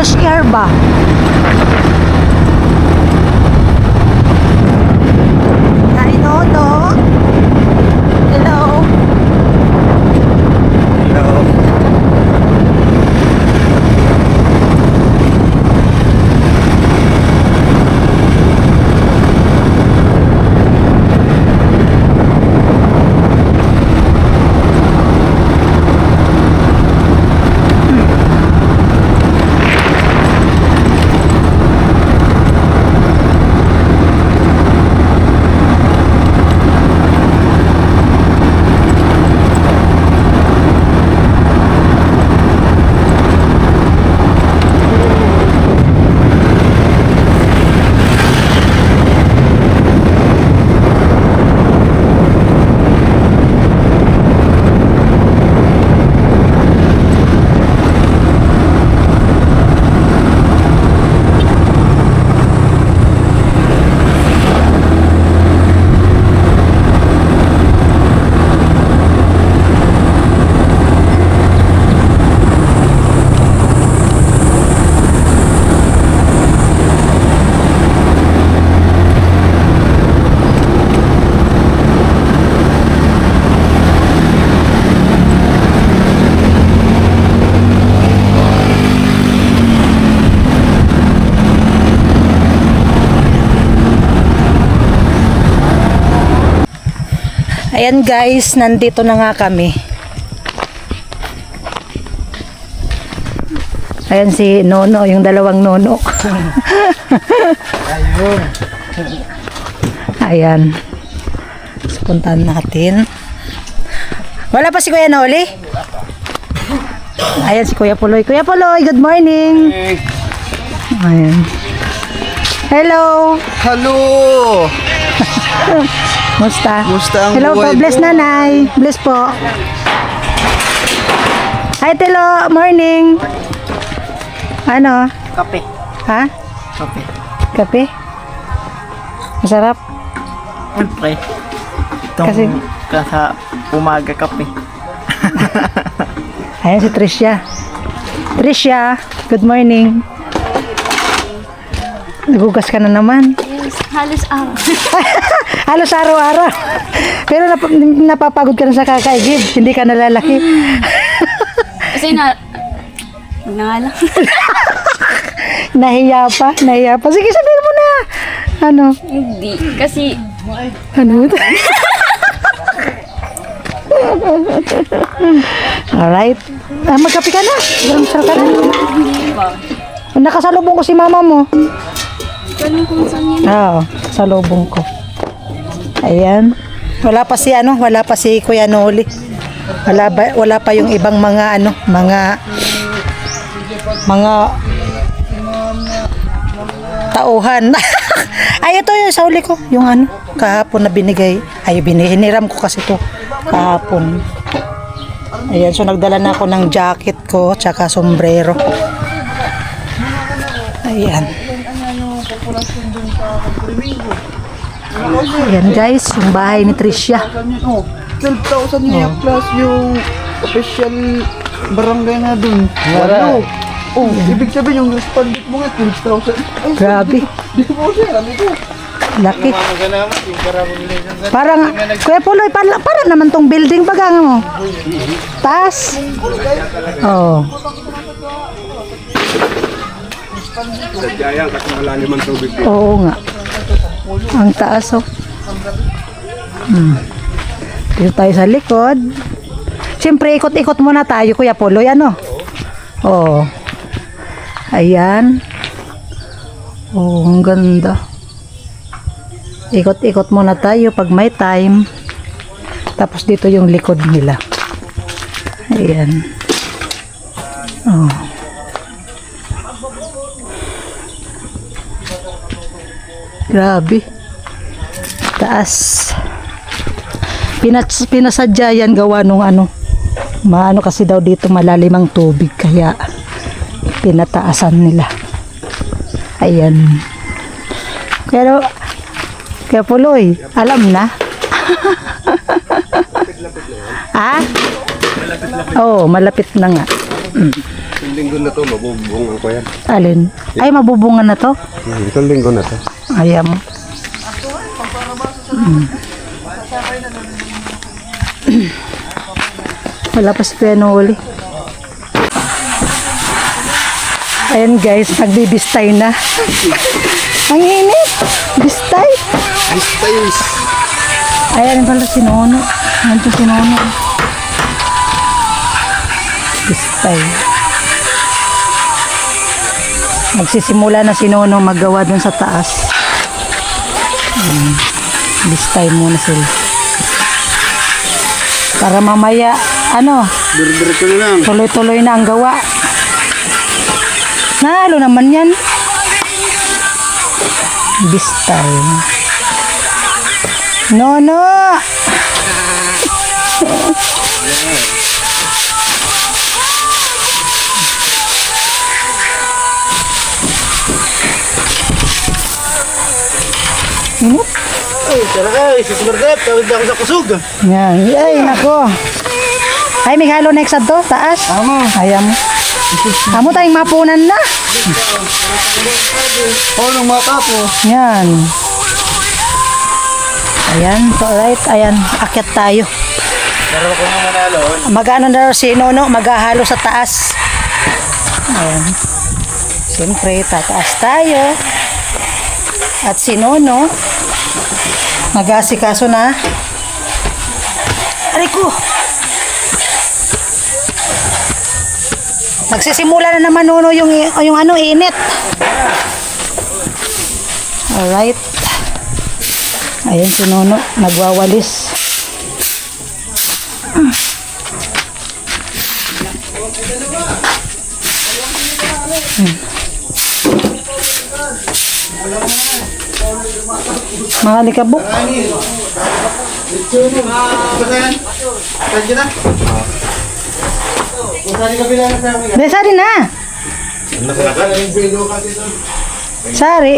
fresh air ba? Hi, Nono. Hello. Hello. Ayan guys, nandito na nga kami. Ayan si Nono, yung dalawang Nono. Ayun. Ayan. So, puntahan natin. Wala pa si Kuya Noli? Ayan si Kuya Puloy. Kuya Puloy, good morning. Hey. Ayan. Hello. Hello. Musta? Musta ang Hello buhay po, bless mo? nanay. Bless po. Hi Tilo, morning. Ano? Kape. Ha? Kape. Kape? Masarap? Siyempre. Itong Kasi- sa umaga kape. Ayan si Tricia. Tricia, good morning. Nagugas ka na naman. Yes, halos araw. Halos araw-araw. Pero napapagod ka na sa kakaigib. Hindi ka nalalaki. Kasi na nga lang. Nahiya pa. Nahiya pa. Sige, sabihin mo na. Ano? Hindi. Kasi, Ano? Alright. Magkape ka na. Sarap ka na. hindi ba? Nakasalubong ko si mama mo. Ganun kung saan yun. Oo, salubong ko. Ayan. Wala pa si wala pa si Kuya Noli. Wala pa yung ibang mga mga tauhan. Ay, ito yung sa huli ko. Yung kahapon na binigay. Ay, hiniram ko kasi to kahapon. Ayan, so nagdala na ako ng jacket ko, tsaka sombrero. Ayan. Ayan guys, yung bahay ni Tricia. 12,000 niya plus yung official barangay na dun. Wala. Oh, ibig sabihin yung respondent mo nga 12,000. Ay, Grabe, di mo siya, ano ko? laki. Parang, Kuya Puloy, para naman tong building baga mo. Taas. Oh. Oo nga. Ang taas oh. Dito tayo sa likod. Siyempre, ikot-ikot muna tayo, Kuya Puloy, Oh. Ayan. Oh, ang ganda. Ikot-ikot muna tayo pag may time. Tapos dito yung likod nila. Ayan. Oh. Grabe. Taas. Pinasadya yan gawa nung maano kasi daw dito malalim ang tubig kaya pinataasan nila. Ayan. Pero kaya Puloy, alam na. Ha? Oo, malapit na nga. linggo na to, mabubungan ko yan. Alin? Ay, mabubungan na to? Itong linggo na to. Ayam. Wala pa si Kuya Noli. Ayan guys, nagbibistay na. Ang init. Bistay. Stays! Ayan pala si Nono. Nandito si Nono. Bistay. Magsisimula na si Nono maggawa dun sa taas. Bistay muna sila. Para mamaya, Diretso na lang. tuloy-tuloy na ang gawa. Nalo naman yan. Bistay. Nono! Init? Ay, tara ay, si Smardep, tawid ako sa kusog. Yan. Ay, nako. Ay, may halo next to, taas. Tama. Ayan. Amo tayong mapunan na. Nung mata po. Yan. Ayan, so right. Ayan, akyat tayo. Pero ko nang manalo. Mag-ano na raw si Nono, maghahalo sa taas. Ayan. Siyempre, tataas tayo. At si Nono, mag-asikaso na. Aray ko! Magsisimula na naman Nono yung init. Alright. Ayan si Nono, nagwawalis. Mga likabok. Basayan. Kaya na. Sari ka bilang sa amin. Dahil sari na. Sari.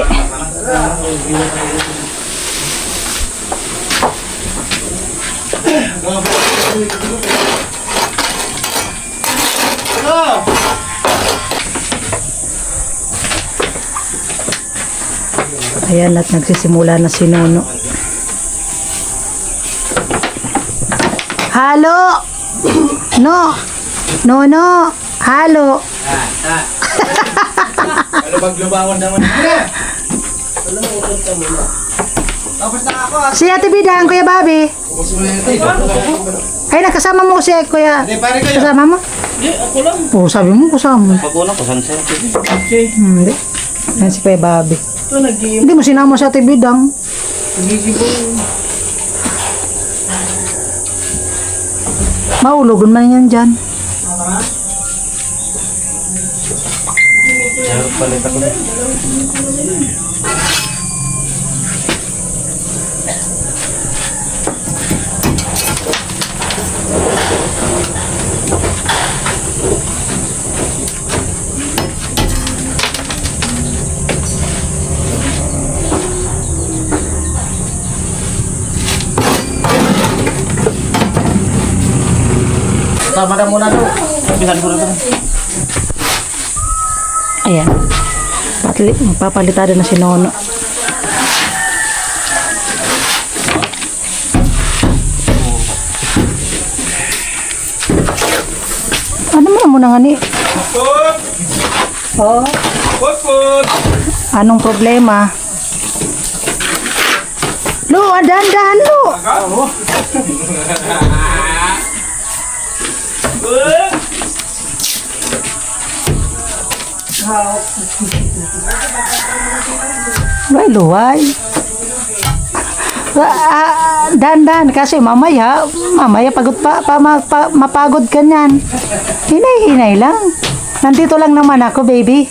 Ayan at nagsisimula na si Nono. Halo! No! Nono! Halo! Lubang-lubangon naman. Tapos na ako. Si Ate Bidang, Kuya Bobby. Ay, nakasama mo si Kuya. Pare kayo. Kasama mo? Hindi, ako lang. Oo, sabi mo kasama. Pag-una ko, saan siya? Hindi. Yan si Kuya Bobby. Ito, nag-iim. Hindi mo sinama si Ate Bidang. Nagigibong. Maulogon man yan dyan. Palit ako na. Tama na muna to. Sabihan ko na to. Ayan. Magpapalitada na si Nono. Ano mo na nga ni? Oh. Anong problema? Lo, dahan-dahan lo. Luway. Dandan kasi mamaya pagod mapagod ka niyan. Hinay-hinay lang. Nandito lang naman ako, baby.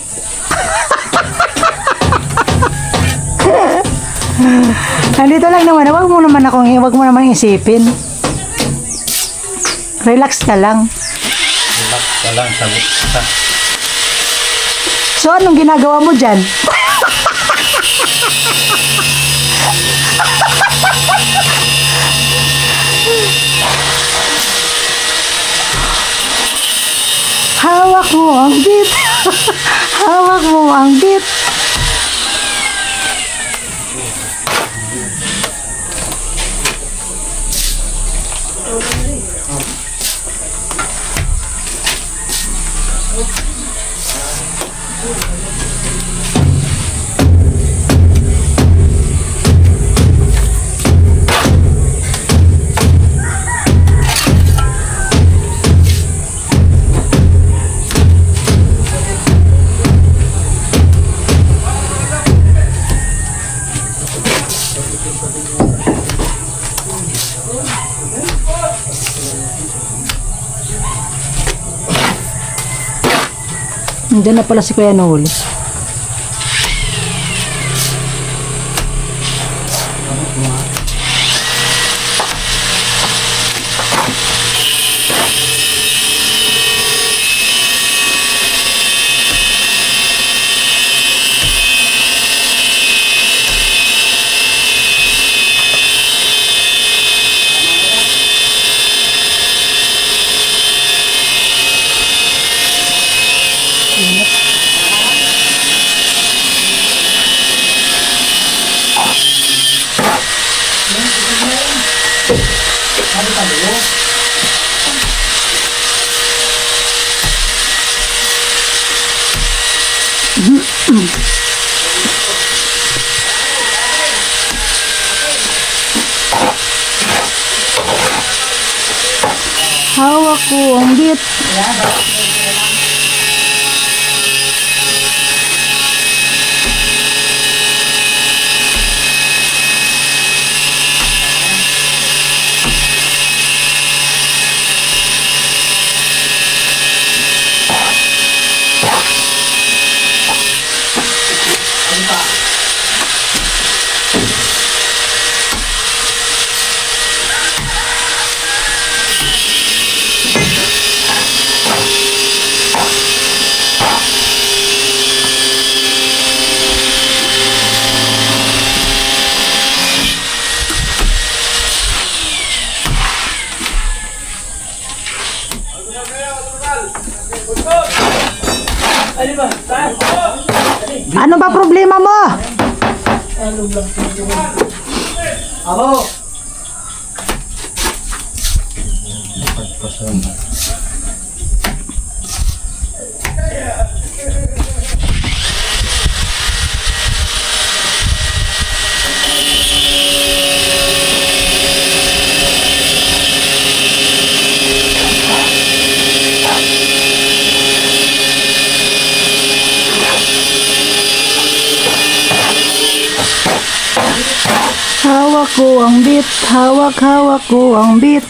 Nandito lang naman. Wag mo naman isipin. Relax ka lang. Walang sagot sa. So, anong ginagawa mo dyan? Hawak mo ang bit. Hawak mo ang bit. Nandiyan na pala si Kuya Noel. Hawak ko ang bit. Ano ba problema mo? Hawak ko ang bit, hawak ko ang bit.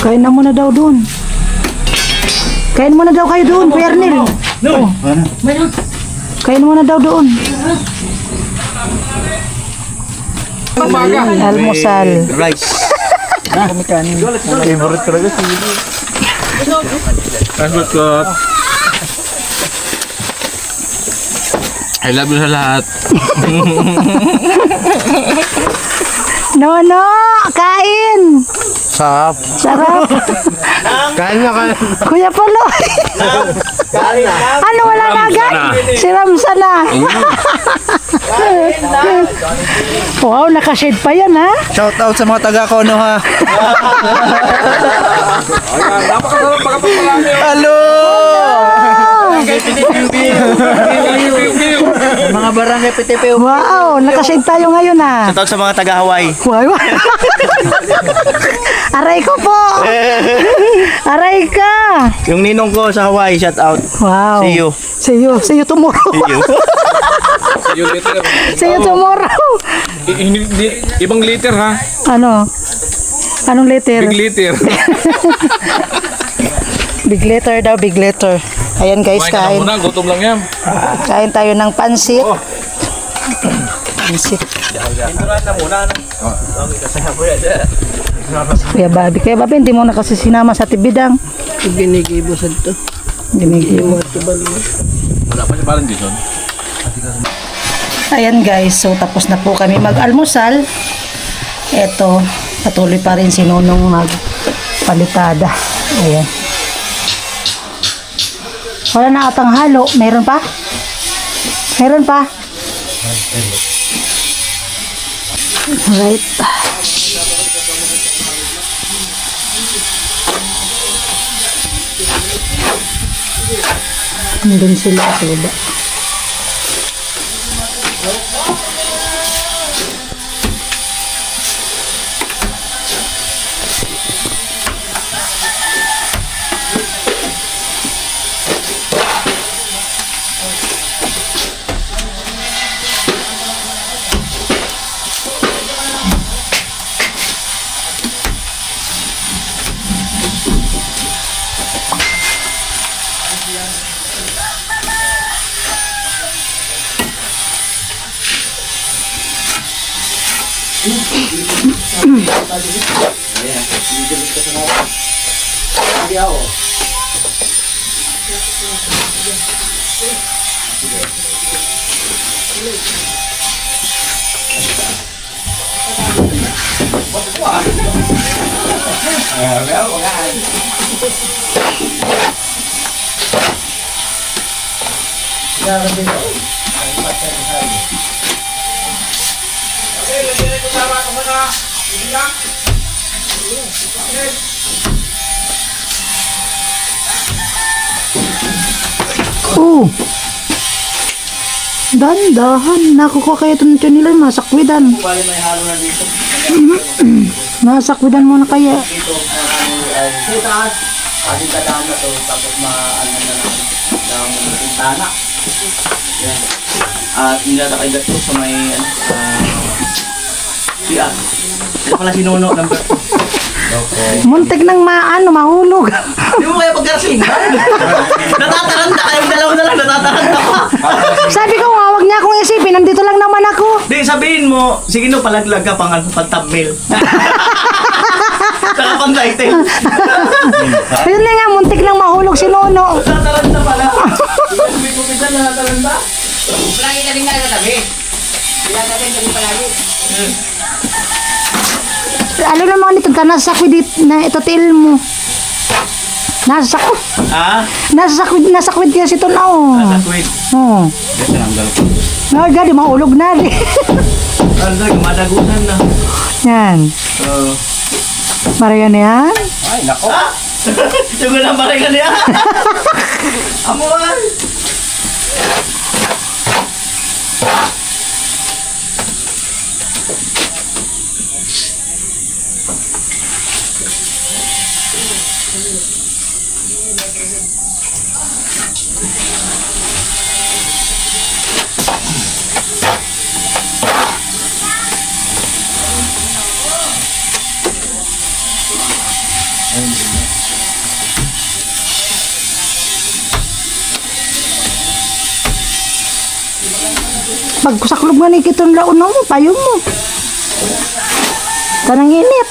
Kain na muna daw doon. Kain muna daw kayo doon, Kuya Ernel. Oh. Kain muna daw doon. Almusal. Rice. Favorite talaga si Favorite ko. I love you sa lahat. No, kain. Sarap. Sarap. Kain na kain. Kuya Polo. Ano, wala na agad? Si Ramsa na. Wow, nakashade pa yan, ha? shout out sa mga taga Kono ha. Napakasarap pagkapagpalami. Hello! Mga mga barangay PTPO. Wow, nakashade tayo ngayon ah. Shoutout sa mga taga-Hawaii. Wow. Aray ko po. Aray ka. Yung ninong ko sa Hawaii, shoutout. Wow. See you. See you. See you tomorrow. See you. Yung liter. See you tomorrow. Ibang liter ha. Ano? Anong letter? Big liter. Big letter daw, big letter. Ayan guys, Kumain ka na kain. muna, gutom lang yan. Kain tayo ng pansit. Pansit. Kuya Bobby, hindi mo na kasi sinama sa tibidang. Ginigibo sa ito. Ginigibo. Wala pa siya parang dison. Ayan guys, so tapos na po kami mag-almusal. Eto, patuloy pa rin si Nonong magpalitada. Ayan. Wala na atang halo. Meron pa? Meron pa? Alright. Nandun sila sa baba. Oh. Dahan-dahan. Nakukuha kayo ito nila. Masakwidan. Masakwidan muna kaya. At nilalakay dito sa may siya. Ito pala si Nono number 2. Muntik nang mahulog. Hindi mo kaya pagkarasin. Natataranta kayong dalawa na lang. Natataranta ka. Sabi ko nga, huwag niya akong isipin. Nandito lang naman ako. Di sabihin mo, sige no, palaglag ka pang thumbnail. Saka pang title. Ayun na nga, muntik nang mahulog si Nono. Natataranta pala. May kupitan na nataranta. Lagi ka din nagkatabi. Pinagkatabi kami palagi. Alam naman nito, nasakwid na ito til mo. Nasakwid. Ah? Nasakwid kasi ito na oh. Natakwid. Oo. Nagadi, mahulog na rin. Natakwid, madagutan na. Yan. Oo. Marian yan. Ay, nako. Ah! Yung na paregan niya. Amuan. Pagkusaklob nga ni kitong laon mo, payo mo. Tanang init.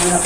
Wala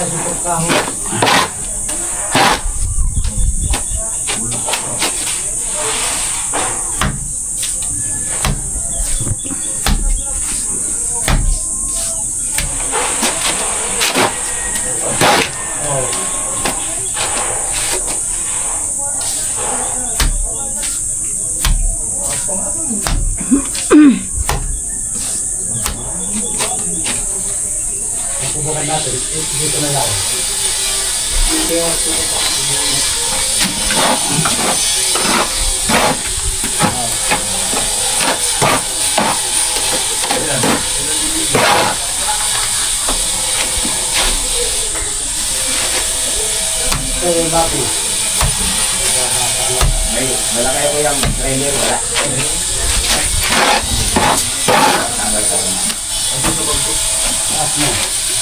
kayo ko yung trailer, wala.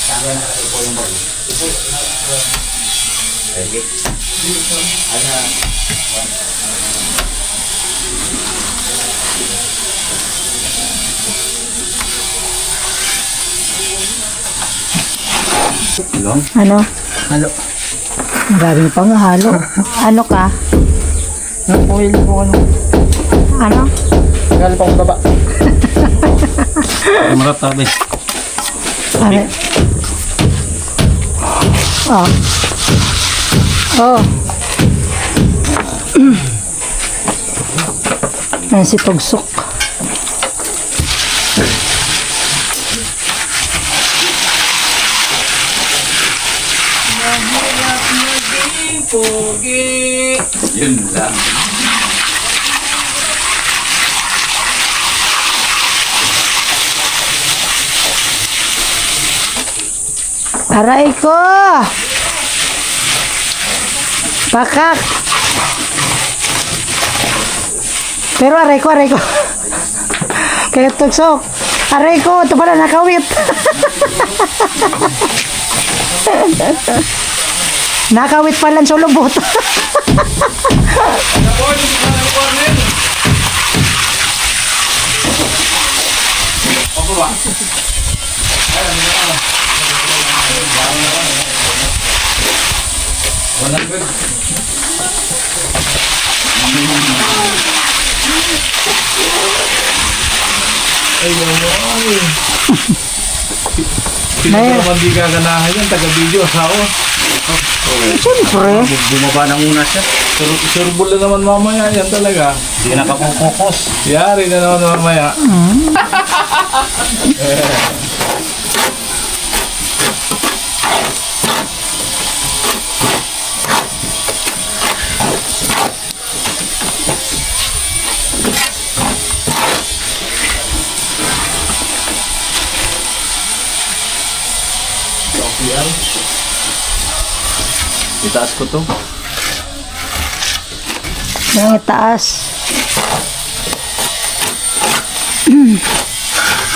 Tanggal na kayo po yung ball. Sige. Ano? Halo. Maraming pang halo. Ano ka? Oil po ano. Ano? Halo pang baba. Maratabi. Ano? Oh. Oh. Ayan si Tugsok. Yun lang. Aray ko! Pakak! Pero aray ko, aray ko. Kaya Tugsok. Aray ko, ito pala nakawit. Nakawit pala sa lubot. Sino naman di gaganahan yan, taga-video ako. Siyempre. Bumaba na muna siya. Surbol na naman mamaya yan talaga. Hindi na nakapukukos. Yari na naman mamaya. Itaas ko to. Ang taas.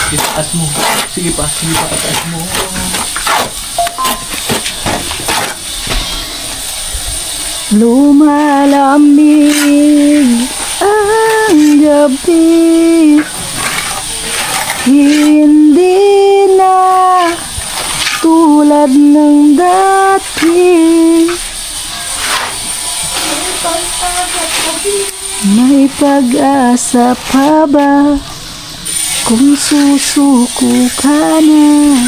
Itaas mo. Sige pa, itaas mo. Lumalamig ang gabi. Hindi na tulad ng dati. May pag-asa pa ba kung susuko ka na?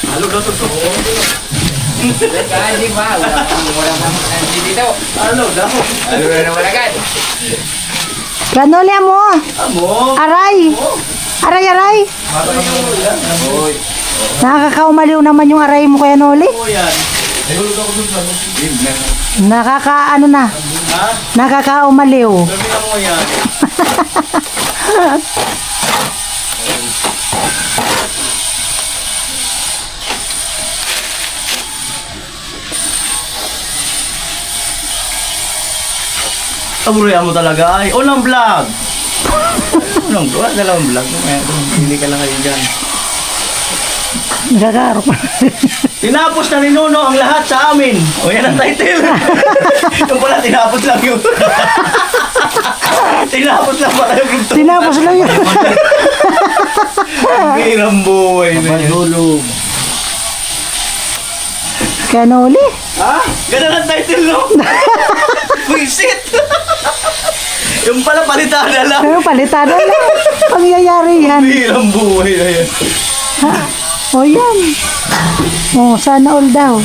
Halo daw to. Kaya di ba? Wala kang dito. Halo daw. Halo na wala kan. Kanolya mo! Aray! Aray, aray! Nakakaumaliw naman yung aray mo kaya Noli. Nakakaano na? Nakakaumaliw. Kaburuyan mo talaga ay. Unang vlog! Unang vlog? Dalawang vlog. Hindi ka lang kayo dyan. Nakakaarap. Tinapos na ni Nuno ang lahat sa amin. O yan ang title. Yung pala, tinapos lang yun. Tinapos lang pala yung ginto. Tinapos lang yun. Ang hirang buhay na yun. Kanoli. Ha? Ganun ang title, no? Wisit! Yung pala, palitada lang. Pero palitan na lang. Pangyayari yan. Ang hirang buhay na yan. Ha? O yan. O, sana all daw.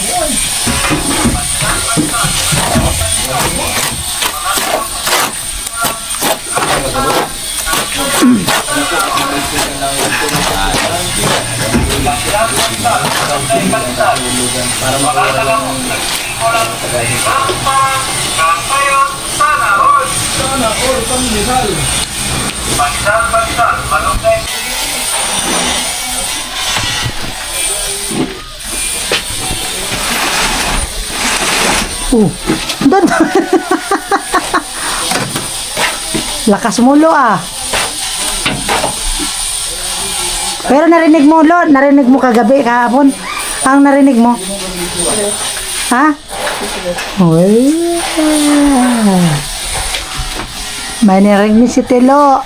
Doon. Lakas mo lo ah. Pero narinig mo lo, narinig mo kagabi, kahapon. Ang narinig mo? Ha? Uy. May narinig si Telo.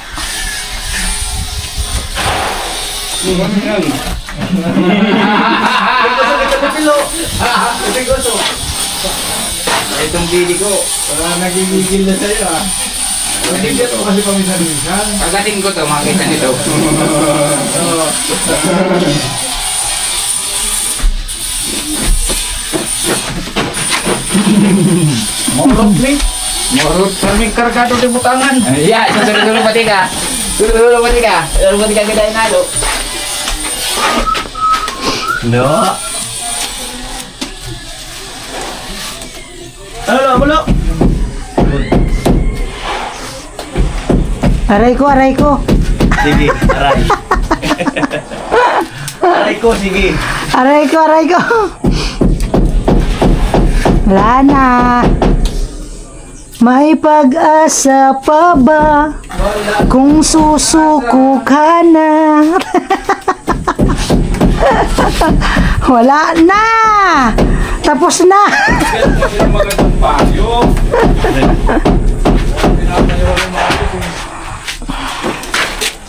Itong bili ko. Wala nagigigil na sa'yo ah. Nagigil ko kasi paminsan-minsan. Pagdating ko to, makita nito. Morot ni. Morot sa may kargado di butangan. Yeah, susunod-sunod pati ka. Susunod pati ka. Susunod pati ka kita inalo. No. Ano, ano? Aray ko, aray ko. Sige, aray. Aray ko, sige. Aray ko, aray ko. Wala na. May pag-asa pa ba kung susuko ka na? Wala na. Tapos na. Yung magandang payo.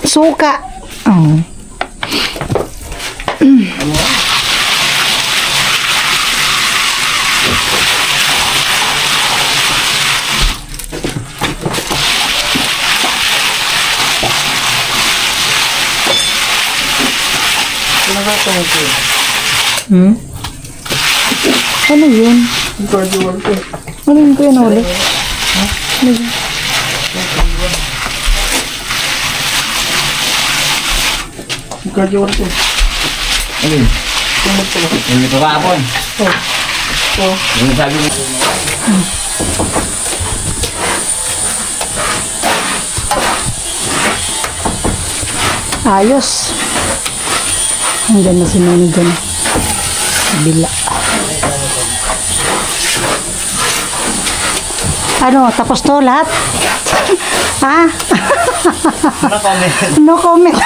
Suka. Oh. Hmm? Ano yun? Ano yun ko yun ulit? Ano yun? Yung ito kahapon. Yung sabi mo. Ayos. Hanggang na si Noni dyan. Bila. Ano, tapos to lahat? Ha? No comment. No comment.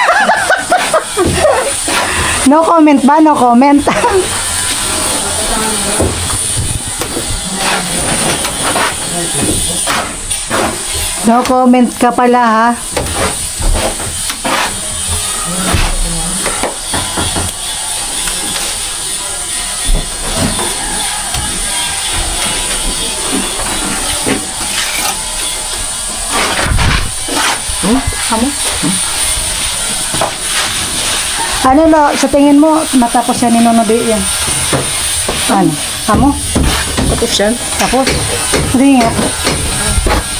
No comment ba? No comment. No comment ka pala ha. Ano lo, sa tingin mo, matapos yan ni Nonobi yan? Ano? Amo? Tapos yan. Tapos? Hindi nga.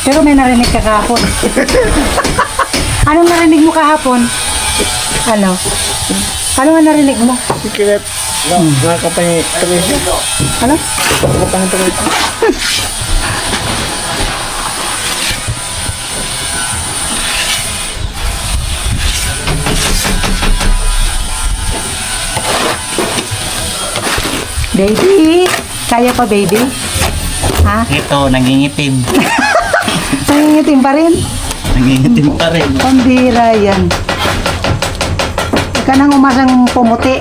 Pero may narinig ka kahapon. Anong narinig mo kahapon? Ano? Ano nga narinig mo? Sikret. Nakakapay tuloy siya. Ano? Nakakapay tuloy. Baby! Kaya pa baby? Ha? Ito, nangingitim. Nangingitim pa rin? Nangingitim pa rin. Pambira yan. Huwag ka nang umasang pumuti.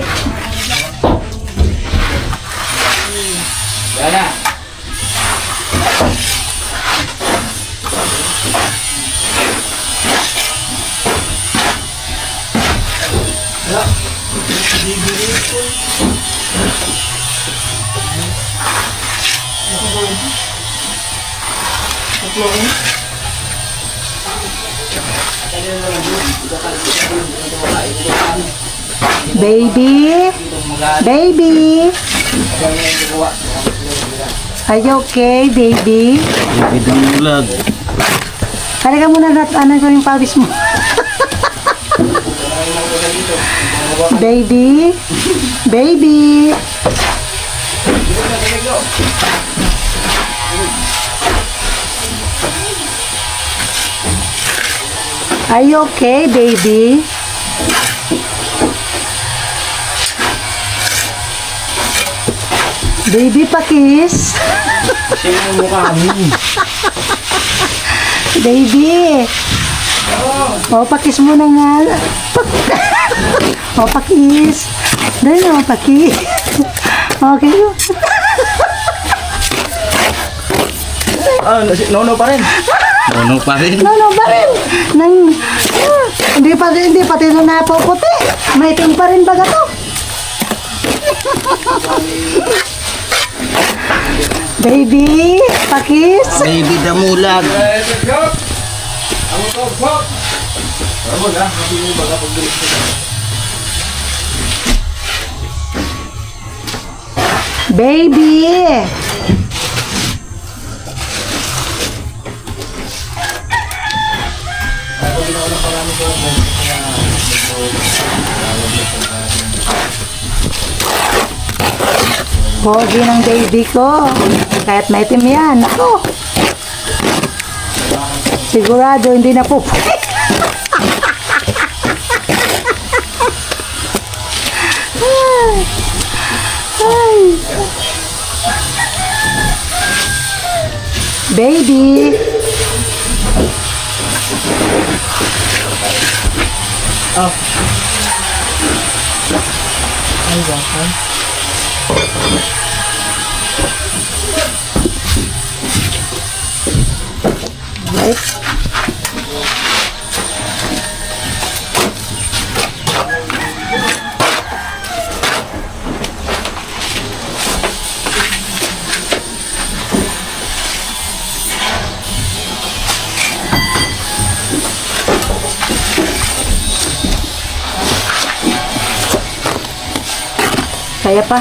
Yan na. Baby? Baby? Are you okay, baby? Halika muna na, ano ko yung pawis mo. Baby? Baby? Are you okay, baby? Baby, pakis. Baby. Oh, pakis mo na nga. Oh, pakis. Dali na, pakis. Okay. No pa rin. Ano pa rin? No, ba rin? Hindi pa rin na napuputi. May ting pa rin baga to. Baby, pakis. Baby damulag. Baby. Pogi ng baby ko. Kahit maitim yan. Ako. Sigurado hindi na po. Ay. Baby. Right. Kaya pa.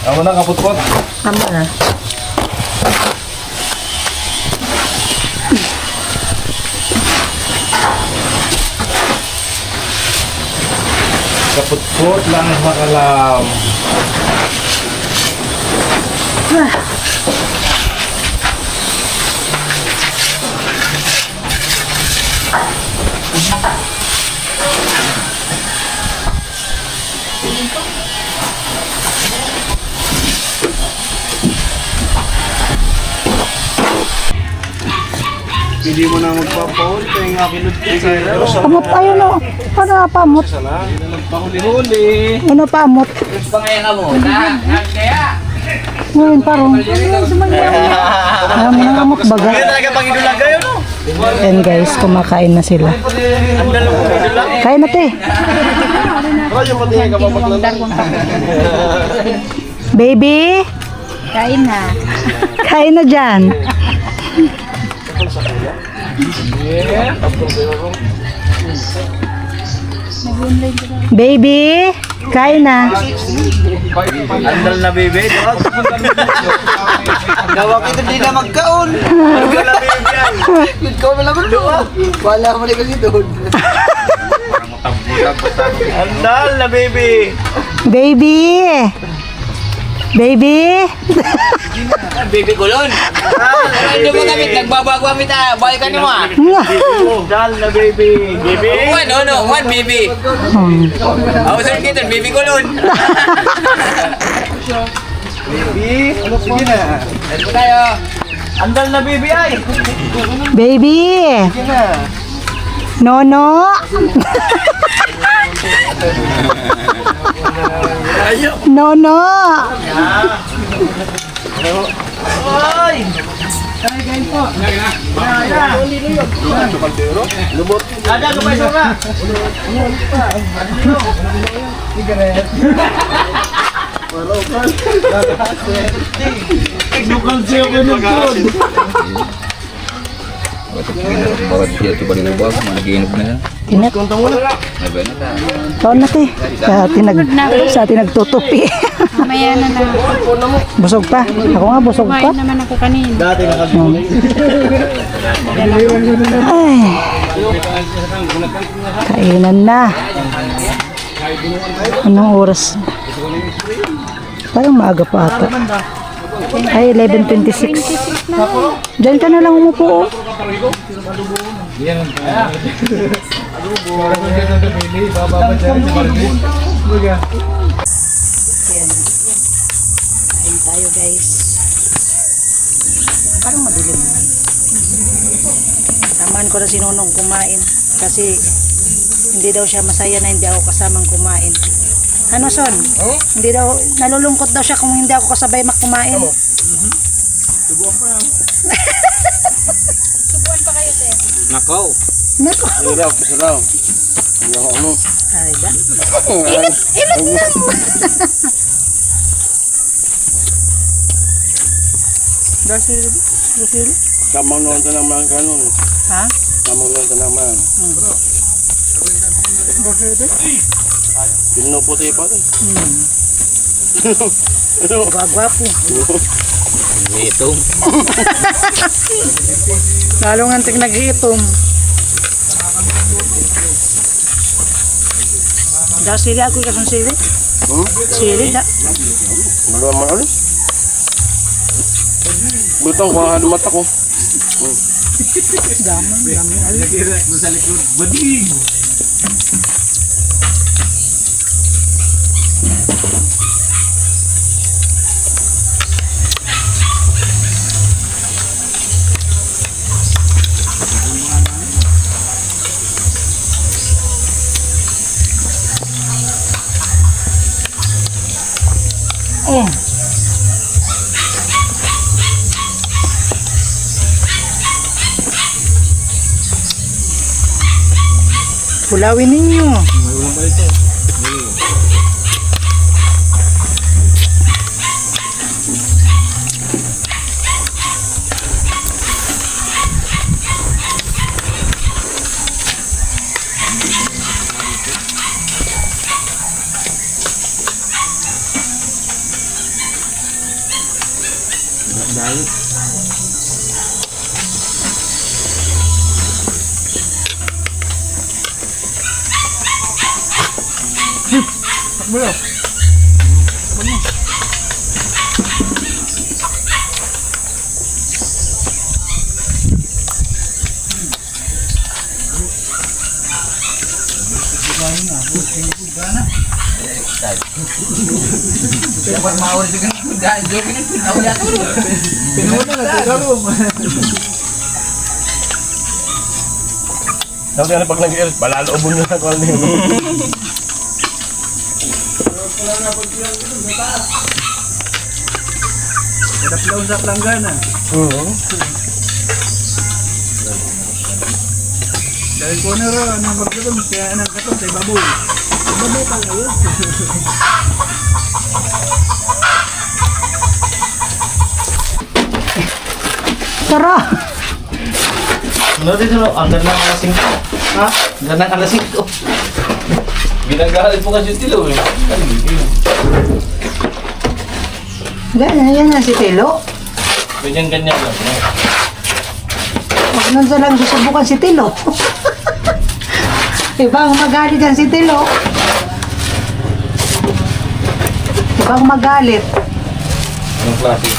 Ako na kaput-pot. Tama na. Kaput-pot lang makalam. Hindi mo na magpapaul, kaya nga kinudkid. Pamot tayo no. Para pamot. Pahuli-huli. Ano pamot? Pangaya ka mo. Kaya. Ngayon parang. Alam mo na amot baga. Kaya talaga pang idulaga yun, no? And guys, kumakain na sila. Kain na te. Baby, Kain na. kain na dyan. Baby, kain na. Andal na baby. Gawa kita di na magkaon. Andal na baby yan. Magkaon na lang doon. Wala mo rin kasi doon. Andal na baby. Baby! Baby! Baby kulon. Ano mo gamit? Nagbabago kami ta. Balik ka mo ah. Andal na baby. Baby. One baby. Ako sa kita, baby kulon. Baby. Sige na. Ano tayo? Andal na baby ay. Baby! Sige na. Nono! Nono! Oy. Lubot. Ada ka pa ka. Nukal siya ko nung Bawat siya ito pa rin buwag, mag-iinog na yan. Tinat. Nabay na ta. Kaon na ti. Sa tinagtutupi. Mamaya na lang. Busog pa. Ako nga busog pa. Kumain naman ako kanina. dati nakagawa. Ay. Kainan na. Anong oras? Parang maaga pa ata. Ay, 11:26. Diyan ka na lang umupo. Oh. Kain tayo guys. Parang madilim. Samahan ko na si Nonong kumain. Kasi hindi daw siya masaya na hindi ako kasamang kumain. Ano son? Hindi daw, nalulungkot daw siya kung hindi ako kasabay kumain. Nakaw. Nako. Sarap, sarap. Ano? Ay ba? Init, init lang. Dasili, dasili. Tamang noon sa naman kanon. Ha? Tamang noon sa naman. Dasili. Pinuputi pa rin. Gagwapo. Itong. Lalong antik nag-iitom. Dasili ako kasang sili. Sili da. Maluwa man ulit. Butang ko ang mata ko. Daman, daman. Nagkira mo sa likod. Bading. Pulawin ninyo. Tapos yan pag nag-iirit, palaloobon nyo na kung ano. Daplaw sa planggana. Oo. Dahil ko na rin, ang magkaroon, kaya anang katon sa baboy. Baboy pa ngayon. Tara! Ano dito no? Ang ganda ng alasing ko. Ha? Ang ganda ng alasing ko. Ginagalit mo kasi Tilo eh. Ganyan na si Tilo. Ganyan-ganyan lang. Huwag nun sa lang susubukan si Tilo. Ibang magalit yan si Tilo. Ibang magalit. Anong klase?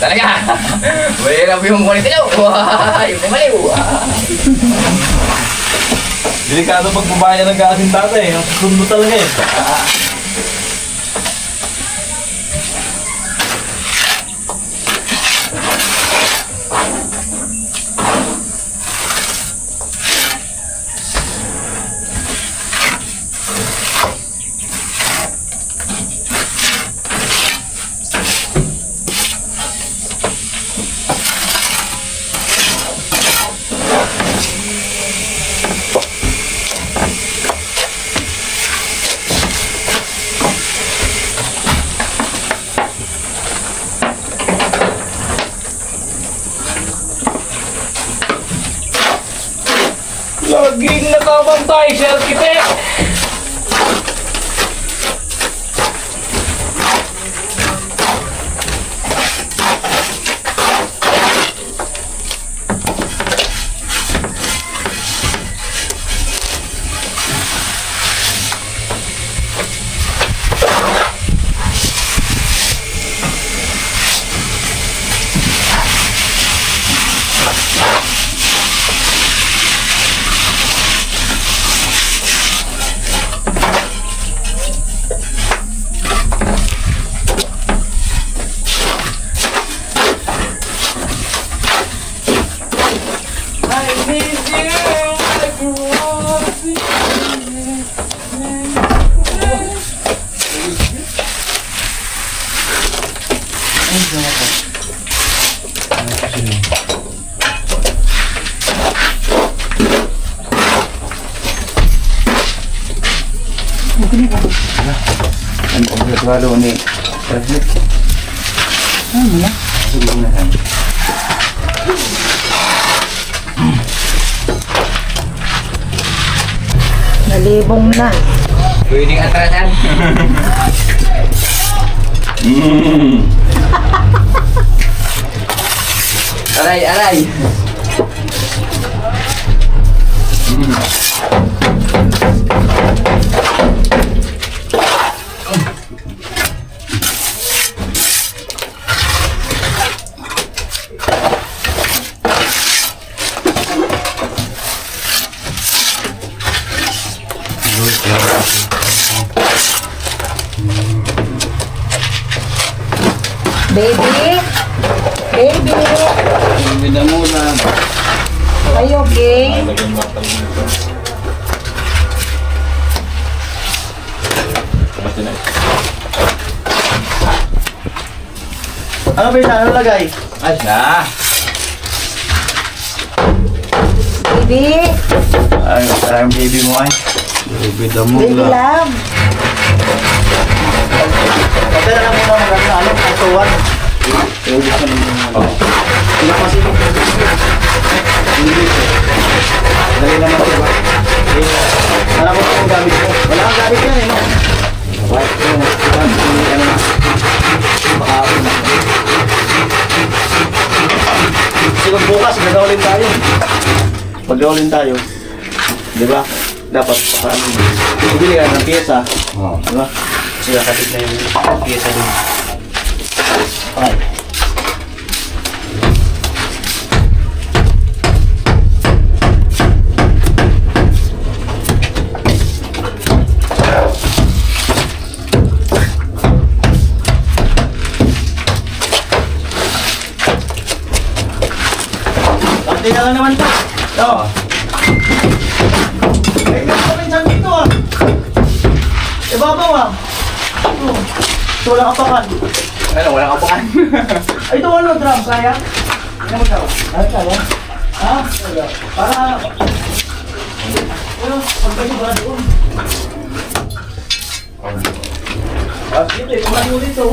Talaga. Mahirap yung kulit nyo. Yung kumaliw. Delikado pag babae ng kaasin tatay. Ang sundo talaga eh. Pantay, si Arkitek! Ano ang nagwalo ni Reflex? Ano na? Sige na lang. Nalibong na. Pwedeng atrasan. Aray, aray. Baby? Baby? Bida muna. Are you okay? Ano ba yun? Ano lagay? Ay, na. Baby? Ay, parang baby mo ay. Baby damo Baby lang. love? Pagka na lang muna ano, kasuwan. Hindi kasi dali naman diba? Alam mo kung gamit mo. Wala kang gamit yan eh, no? White mo. Siguro bukas, gagawin tayo. Pag-gawin tayo, di ba? Dapat paano bibili ka ng pyesa. Di ba? Kasi kakatid na yung pyesa dun. Okay. Konti na lang naman ito. Ito. Eh, meron pa minsan dito ah. Ibabaw ah. Ito walang apakan. Ano, wala ka pa. Ay, ito ano, drum, kaya? Ano mo daw? Ano ka ba? Ha? Wala. Para... Ano, pagkain ba doon? Ah, dito eh, kumano dito.